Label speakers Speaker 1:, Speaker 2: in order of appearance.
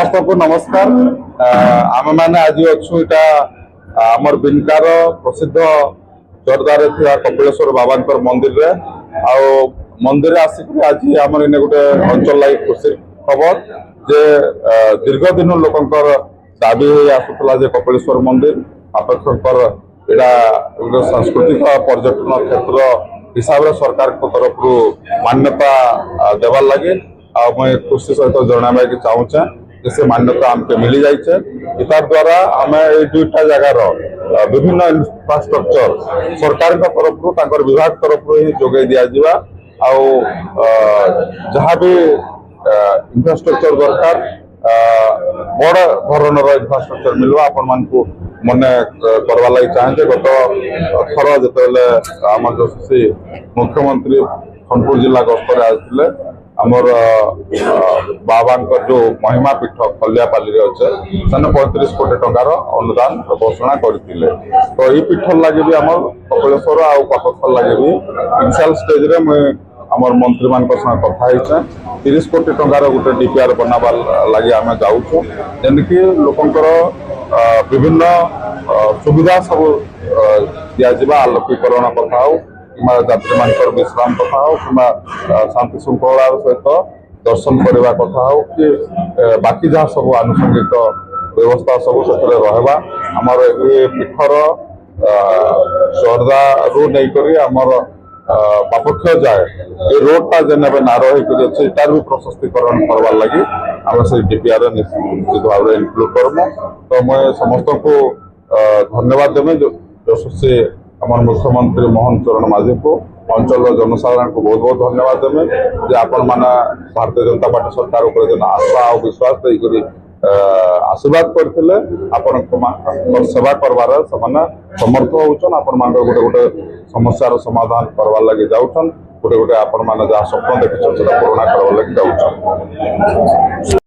Speaker 1: समस्त को नमस्कार। आम मैंने आज अच्छु इटा आमर बिनकार प्रसिद्ध जोरदार थी कपिलेश्वर बाबा मंदिर रे मंदिर आसिक आज आम इन गोटे अंचल लगी खुशी खबर जे दीर्घ दिन लोकंर दाबी आसूला कपिलेश्वर मंदिर अपेक्षकर यहाँ सांस्कृतिक पर्यटन क्षेत्र हिसाब से सरकार तरफ मान्यता देवार लगे मुझे खुशी सहित जनवाक चाहूचे से मान्यता आमके मिली जाइए। इतार द्वारा आम ये दुईटा जगार विभिन्न इंफ्रास्ट्रक्चर सरकार तरफ विभाग तरफ ही जोगे दिजा जहाँ भी इंफ्रास्ट्रक्चर दरकार बड़ धरणर इंफ्रास्ट्रक्चर मिल आपण मान मन करवा लगी चाहे। गत थर जो आम यशस्वी मुख्यमंत्री सोनपुर जिला गस्तर आसते आमर बाबा जो महिमा पीठ खलियापाली अच्छे से 35 कोटी टंकार अनुदान घोषणा करते तो ये पीठ लगे भी आम कपिलेश्वर आ पाखर लगे भी इनिशियल स्टेज रे मुझे आमर मंत्री मान कथा 30 कोटी टंकार गोटे डीपीआर बनाबार लगे आम जाऊँ जेनकि लोकंर विभिन्न सुविधा सब दिजा आलोकीकरण कथा हो कि यात्री मान विश्राम कथा हो कि शांति श्रृंखला सहित दर्शन करने कथा हो कि बाकी जहाँ सब आनुषंगिक व्यवस्था सब से रहा आमर ये पीठर श्रद्धा नहीं आमर बापक्ष जाए ये रोडटा जेन ना रही तार भी प्रशस्तीकरण करवार लगी आम से डीपीआर निश्चित भाव में इनक्लूड करमु। तो मुझे समस्त को धन्यवाद देवी यशस्वी आम मुख्यमंत्री मोहन चरण माझी को अंचल जनसाधारण को बहुत बहुत धन्यवाद देवी जे आपण मैंने भारतीय जनता पार्टी सरकार उपर आशा और विश्वास देकर आशीर्वाद करते आपण सेवा करवार समर्थ होचन आपण मान गोटे गोटे समस्यार समाधान करवार लगी जाऊन गोटे गोटे आपण मैंने जहाँ स्वप्न देखते पूरणा करवार लगी जाऊन।